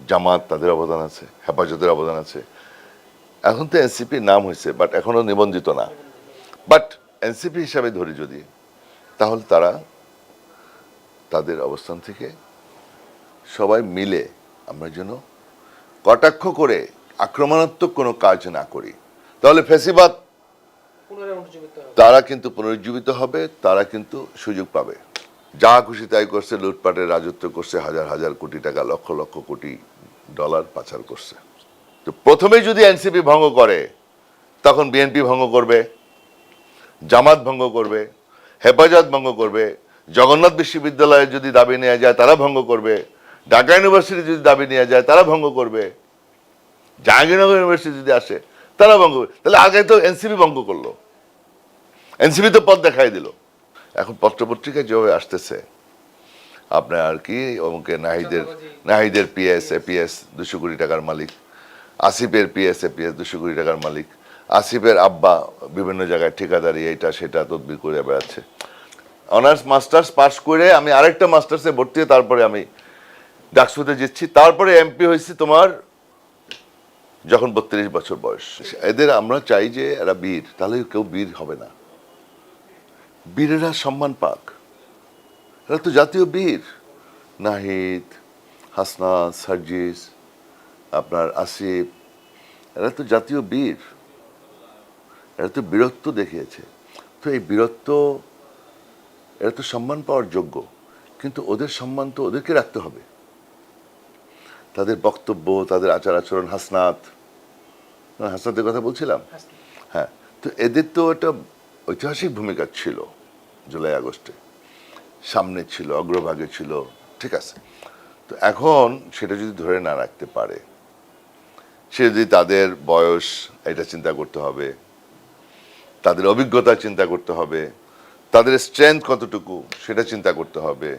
জামাত তাদের অবদান আছে, হেফাজতের অবদান আছে। এখন তো এনসিপির নাম হয়েছে, বাট এখনো নিবন্ধিত না। বাট এনসিপি হিসাবে ধরি যদি, তাহলে তারা তাদের অবস্থান থেকে সবাই মিলে আমরা যেন কটাক্ষ করে আক্রমণাত্মক কোনো কাজ না করি, তাহলে ফ্যাসিবাদ তারা কিন্তু পুনরুজ্জীবিত হবে, তারা কিন্তু সুযোগ পাবে। যা খুশি তাই করছে, লুটপাটের রাজত্ব করছে, হাজার হাজার কোটি টাকা, লক্ষ লক্ষ কোটি ডলার পাচার করছে। তো প্রথমে যদি এনসিপি ভঙ্গ করে, তখন বিএনপি ভঙ্গ করবে, জামাত ভঙ্গ করবে, হেফাজত ভঙ্গ করবে, জগন্নাথ বিশ্ববিদ্যালয়ের যদি দাবি নেওয়া যায় তারা ভঙ্গ করবে, ঢাকা ইউনিভার্সিটি যদি দাবি নেওয়া যায় তারা ভঙ্গ করবে, জাহাঙ্গীরনগর ইউনিভার্সিটি যদি আসে তারা ভঙ্গ করবে। তাহলে আগে তো এনসিপি ভঙ্গ করলো, এনসিপি তো পথ দেখাই দিল। এখন পত্রপত্রিকায় যেভাবে আসতেছে, আপনার আর কি অমুকে নাহিদের পিএস এপিএস 200 কোটি টাকার মালিক, আসিফের পিএস এপিএস 200 কোটি টাকার মালিক, আসিফের আব্বা বিভিন্ন জায়গায় ঠিকাদারি এইটা সেটা তদবির করে বেড়াচ্ছে। অনার্স মাস্টার্স পাস করে আমি আরেকটা মাস্টার্সে ভর্তি হয়ে তারপরে আমি ডাকসুতে যাচ্ছি, তারপরে এমপি হয়েছি তোমার যখন 32 বছর বয়স। এদের আমরা চাই যে এরা বীর, তাহলে কেউ বীর হবে না। বীরেরা সম্মান পাক, এরা তো জাতীয় বীর। নাহিদ, হাসনাত, সার্জিস, আপনার আসিফ, এরা তো জাতীয় বীর, এরা তো বীরত্ব দেখিয়েছে। তো এই বীরত্ব, এরা তো সম্মান পাওয়ার যোগ্য, কিন্তু ওদের সম্মান তো ওদেরকে রাখতে হবে। তাদের বক্তব্য, তাদের আচার আচরণ, হাসনাতের কথা বলছিলাম, হ্যাঁ, তো এদের তো একটা ঐতিহাসিক ভূমিকা ছিল জুলাই আগস্টে, সামনে ছিল, অগ্রভাগে ছিল, ঠিক আছে। তো এখন সেটা যদি ধরে না রাখতে পারে, সে যদি তাদের বয়স এটা চিন্তা করতে হবে, তাদের অভিজ্ঞতা চিন্তা করতে হবে, তাদের স্ট্রেংথ কতটুকু সেটা চিন্তা করতে হবে।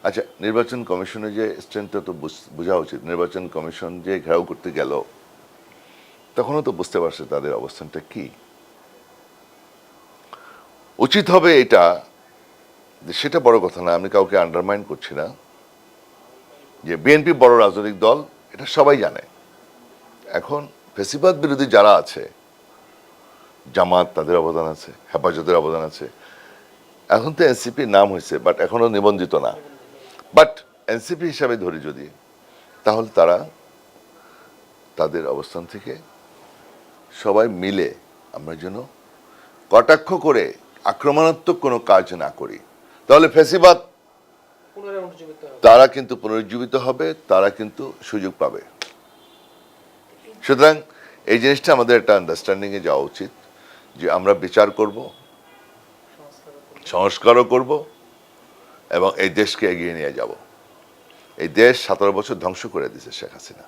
আচ্ছা, নির্বাচন কমিশনের যে স্ট্রেংথটা তো বোঝা উচিত। নির্বাচন কমিশন যে ঘেরাও করতে গেল, তখনও তো বুঝতে পারছে তাদের অবস্থানটা কি। উচিত হবে এটা, সেটা বড় কথা না, আমি কাউকে আন্ডারমাইন করছি না, যে বিএনপি বড় রাজনৈতিক দল, এটা সবাই জানে। এখন ফ্যাসিবাদ বিরোধী যারা আছে, জামাত তাদের অবদান আছে, হেফাজতের অবদান আছে। এখন তো এনসিপির নাম হয়েছে, বাট এখনো নিবন্ধিত না। বাট এনসিপি হিসাবে ধরি যদি, তাহলে তারা তাদের অবস্থান থেকে সবাই মিলে আমরা যেন কটাক্ষ করে আক্রমণাত্মক কোনো কাজ না করি, তাহলে ফ্যাসিবাদ তারা কিন্তু পুনরুজ্জীবিত হবে, তারা কিন্তু সুযোগ পাবে। সুতরাং এই জিনিসটা আমাদের একটা আন্ডারস্ট্যান্ডিং এ যাওয়া উচিত, যে আমরা বিচার করব, সংস্কারও করব, এবং এই দেশকে এগিয়ে নিয়ে যাব। এই দেশ 17 বছর ধ্বংস করে দিয়েছে শেখ হাসিনা,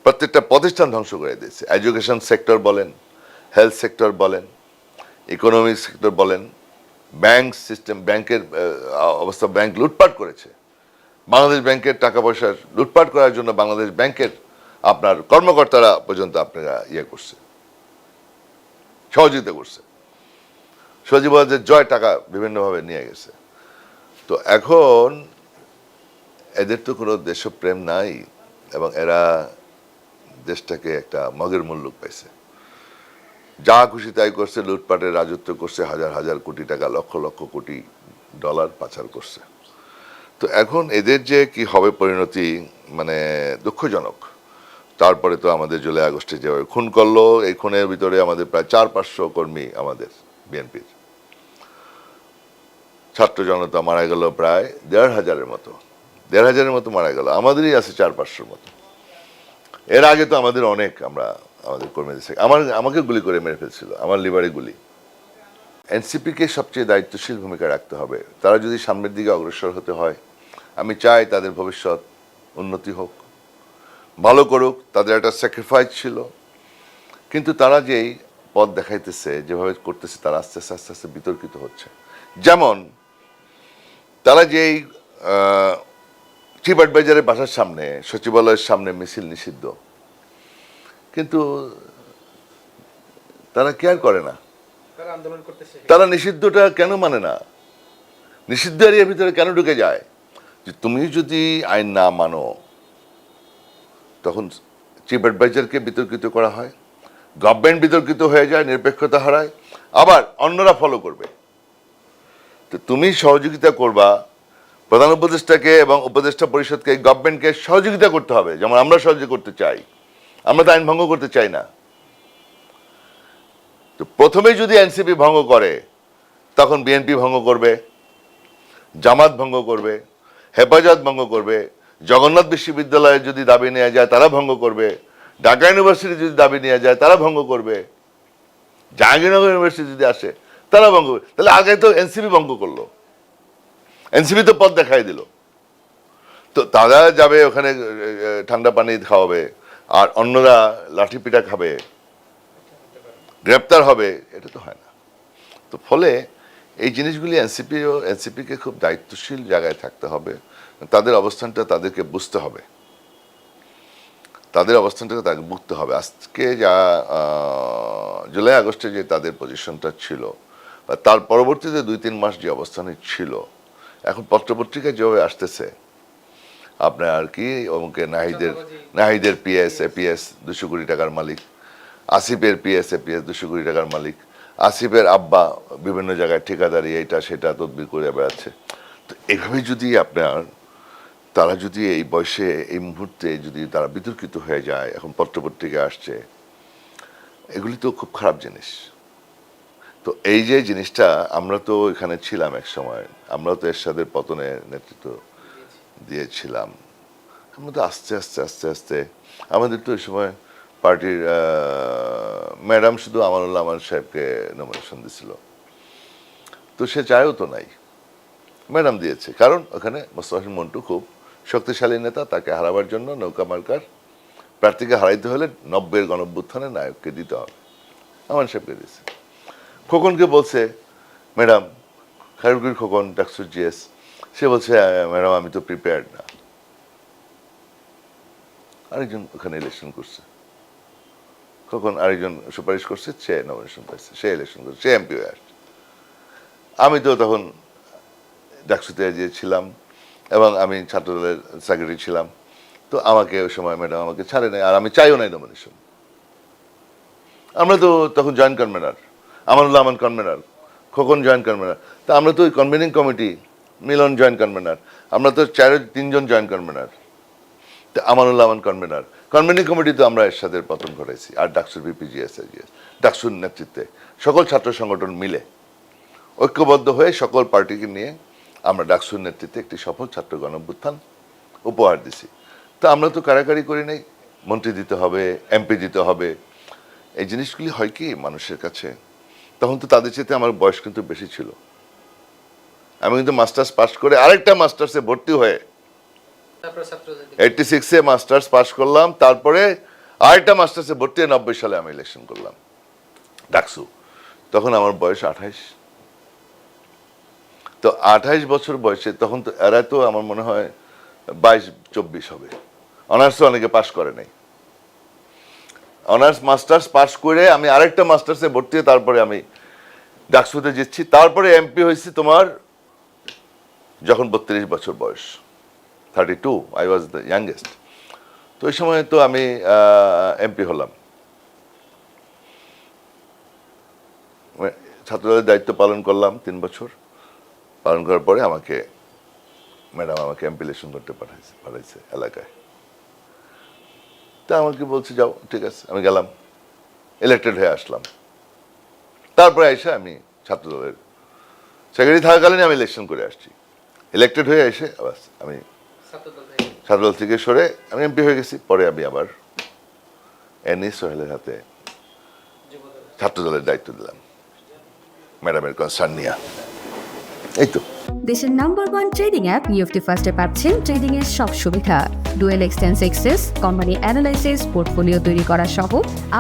প্রত্যেকটা প্রতিষ্ঠান ধ্বংস করে দিয়েছে। এডুকেশন সেক্টর বলেন, হেলথ সেক্টর বলেন, ইকোনমিক সেক্টর বলেন, ব্যাংক সিস্টেম, ব্যাংকের অবস্থা, ব্যাংক লুটপাট করেছে। বাংলাদেশ ব্যাংকের টাকা পয়সা লুটপাট করার জন্য বাংলাদেশ ব্যাংকের আপনার কর্মকর্তারা পর্যন্ত আপনারা করছে, সহযোগিতা করছে। সজীবদের জয় টাকা বিভিন্নভাবে নিয়ে গেছে। তো এখন এদের তো কোনো দেশপ্রেম নাই, এবং এরা দেশটাকে একটা মগের মুল্লুক পাইছে। যা খুশি তাই করছে, লুটপাটের রাজত্ব করছে, হাজার হাজার কোটি টাকা, লক্ষ লক্ষ কোটি ডলার পাচার করছে। তো এখন এদের যে কি হবে পরিণতি, মানে দুঃখজনক। তারপরে তো আমাদের জুলাই আগস্টে যেভাবে খুন করলো, এই খুনের ভিতরে আমাদের প্রায় 400-500 কর্মী, আমাদের বিএনপির ছাত্র জনতা মারা গেল প্রায় 1,500-এর মতো, 1,500-এর মতো মারা গেল। আমাদেরই আছে 400-500-র মতো। এর আগে তো আমাদের অনেক, আমাদের কর্মীদের আমাকে গুলি করে মেরে ফেলছিল, আমার লিভারে গুলি। এনসিপিকে সবচেয়ে দায়িত্বশীল ভূমিকা রাখতে হবে। তারা যদি সামনের দিকে অগ্রসর হতে হয়, আমি চাই তাদের ভবিষ্যৎ উন্নতি হোক, ভালো করুক। তাদের একটা স্যাক্রিফাইস ছিল, কিন্তু তারা যেই পথ দেখাইতেছে, যেভাবে করতেছে, তারা আস্তে আস্তে আস্তে আস্তে বিতর্কিত হচ্ছে। যেমন তারা যেই চিফ অ্যাডভাইজারের বাসার সামনে, সচিবালয়ের সামনে মিছিল নিষিদ্ধ, কিন্তু তারা কেয়ার করে না। তারা নিষিদ্ধটা কেন মানে না? নিষিদ্ধ এরিয়ার ভিতরে কেন ঢুকে যায়? যে তুমি যদি আইন না মানো, তখন চিফ অ্যাডভাইজারকে বিতর্কিত করা হয়, গভর্নমেন্ট বিতর্কিত হয়ে যায়, নিরপেক্ষতা হারায়, আবার অন্যরা ফলো করবে। তো তুমি সহযোগিতা করবা প্রধান উপদেষ্টাকে এবং উপদেষ্টা পরিষদকে, গভর্নমেন্টকে সহযোগিতা করতে হবে, যেমন আমরা সহযোগিতা করতে চাই। আমরা তো আইন ভঙ্গ করতে চাই না। তো প্রথমেই যদি এনসিপি ভঙ্গ করে, তখন বিএনপি ভঙ্গ করবে, জামাত ভঙ্গ করবে, হেফাজত ভঙ্গ করবে, জগন্নাথ বিশ্ববিদ্যালয়ে যদি দাবি নেওয়া যায় তারা ভঙ্গ করবে, ঢাকা ইউনিভার্সিটি যদি দাবি নেওয়া যায় তারা ভঙ্গ করবে, জাহাঙ্গীরনগর ইউনিভার্সিটি যদি আসে তারা ভঙ্গ করবে। তাহলে আগে তো এনসিপি ভঙ্গ করলো, এনসিপি তো পথ দেখাই দিল। তো তারা যাবে ওখানে ঠান্ডা পানি খাওয়াবে, আর অন্যরা লাঠি পিঠা খাবে, গ্রেপ্তার হবে, এটা তো হয় না। তো ফলে এই জিনিসগুলি এনসিপিকে খুব দায়িত্বশীল জায়গায় থাকতে হবে, তাদের অবস্থানটা তাদেরকে বুঝতে হবে, তাদের অবস্থানটাকে তাকে বুঝতে হবে। আজকে যা জুলাই আগস্টে যে তাদের পজিশনটা ছিল, বা তার পরবর্তীতে 2-3 মাস যে অবস্থানে ছিল, এখন পত্রপত্রিকায় যেভাবে আসতেছে আপনার আর কি, অমুকে নাহিদের পিএস এপিএস 200 কোটি টাকার মালিক, আসিফের পিএস এপিএস 200 কোটি টাকার মালিক, আসিফের আব্বা বিভিন্ন জায়গায় ঠিকাদারি এইটা সেটা তদবির করে বেড়াচ্ছে। তো এইভাবে যদি তারা যদি এই বয়সে এই মুহূর্তে যদি তারা বিতর্কিত হয়ে যায়, এখন পত্রপত্রিকা আসছে, এগুলি তো খুব খারাপ জিনিস। তো এই যে জিনিসটা, আমরা তো এখানে ছিলাম এক সময়, আমরা তো এরশাদের পতনে নেতৃত্ব দিয়েছিলাম। আমরা তো আস্তে আস্তে আস্তে আস্তে আমাদের তো ওই সময় পার্টির ম্যাডাম শুধু আমানুল্লাহ আমান সাহেবকে নমিনেশন দিছিল, তো সে চায়ও তো নাই, ম্যাডাম দিয়েছে। কারণ ওখানে মোস্তফা মন্টু খুব শক্তিশালী নেতা, তাকে হারাবার জন্য নৌকা মার্কার প্রার্থীকে হারাইতে হলে 90-এর গণঅভ্যুত্থানে নায়ককে দিতে হবে, আমান সাহেবকে দিয়েছে। খোকনকে বলছে ম্যাডাম, খায়রুল খোকন ডাকসুর জিএস, সে বলছে ম্যাডাম আমি তো প্রিপেয়ার্ড না। আরেকজন ওখানে ইলেকশন করছে, খোকন আরেকজন সুপারিশ করছে, সে নমিনেশন পাইছে, সে ইলেকশন করছে, সে এমপি হয়ে আসছে। আমি তো তখন ডাকসুতে ছিলাম এবং আমি ছাত্রদলের সেক্রেটারি ছিলাম। তো আমাকে ওই সময় ম্যাডাম আমাকে ছাড়ে নাই, আর আমি চাইও নাই নমিনেশন। আমরা তো তখন জয়েন্ট কনভেনার, আমানুল্লাহ আমান কনভেনার, খোকন জয়েন্ট কনভেনার। তা আমরা তো ওই কনভেনিং কমিটি, মিলন জয়েন্ট কনভেনার, আমরা তো 3জন জয়েন্ট কনভেনার, তা আমানুল্লাহ আমান কনভেনার। কনভেনিং কমিটি তো আমরা এরশাদের পতন ঘটাইছি, আর ডাকসুর বিপিজিএস ডাকসুর নেতৃত্বে সকল ছাত্র সংগঠন মিলে ঐক্যবদ্ধ হয়ে সকল পার্টিকে নিয়ে আমরা ডাকসুর নেতৃত্বে একটি সফল ছাত্র গণঅভ্যুত্থান উপহার দিছি। তা আমরা তো কারাকারি করি নাই, মন্ত্রী দিতে হবে, এমপি দিতে হবে, এই জিনিসগুলি হয় কি মানুষের কাছে। তখন তো তাদের চেয়ে আমার বয়স কিন্তু বেশি ছিল। আমি কিন্তু মাস্টার্স পাস করে আরেকটা মাস্টার্সে ভর্তি হয়ে 86-এ মাস্টার্স পাস করলাম, তারপরে আরেকটা মাস্টার্সে ভর্তি হয়ে 90 সালে আমি ইলেকশন করলাম ডাকসু। তখন আমার বয়স 28। তো 28 বছর বয়সে তখন তো এরা তো আমার মনে হয় 22-24 হবে। অনার্সও অনেকে পাস করে নাই। অনার্স মাস্টার্স পাস করে আমি আরেকটা মাস্টার্সে ভর্তি হয়ে তারপরে আমি ডাকসুতে জিতছি। তারপরে এমপি হয়েছি তোমার যখন 32 বছর বয়স, 32, আই ওয়াজ দ্য ইয়াংগেস্ট। তো ওই সময় তো আমি এমপি হলাম, ছাত্রদলের দায়িত্ব পালন করলাম 3 বছর। পালন করার পরে আমাকে ম্যাডাম আমাকে এমপি ইলেকশন করতে পাঠাইছে এলাকায়। তা আমাকে বলছে যাও, ঠিক আছে। আমি গেলাম, ইলেক্টেড হয়ে আসলাম। তারপরে এসে আমি ছাত্রদলের সেক্রেটারি থাকাকালীন আমি ইলেকশন করে আসছি। ইলেক্টেড হয়ে এসে আমি ছাত্রদল থেকে সরে আমি এমপি হয়ে গেছি। পরে আমি আবার সোহেলের হাতে ছাত্রদলের দায়িত্ব দিলাম, ম্যাডামের কনসার্ন নিয়ে। এই তো দেশের নাম্বার 1 ট্রেডিং অ্যাপ নিফটি ফার্স্টে পাচ্ছেন ট্রেডিং এর সব সুবিধা, dual এক্সটেন্স access, company analysis, portfolio তৈরি করা সহ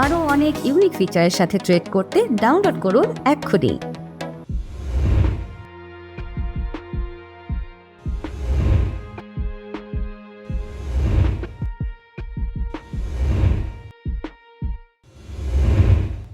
আরও অনেক ইউনিক ফিচারের সাথে ট্রেড করতে ডাউনলোড করুন এক্ষুনি।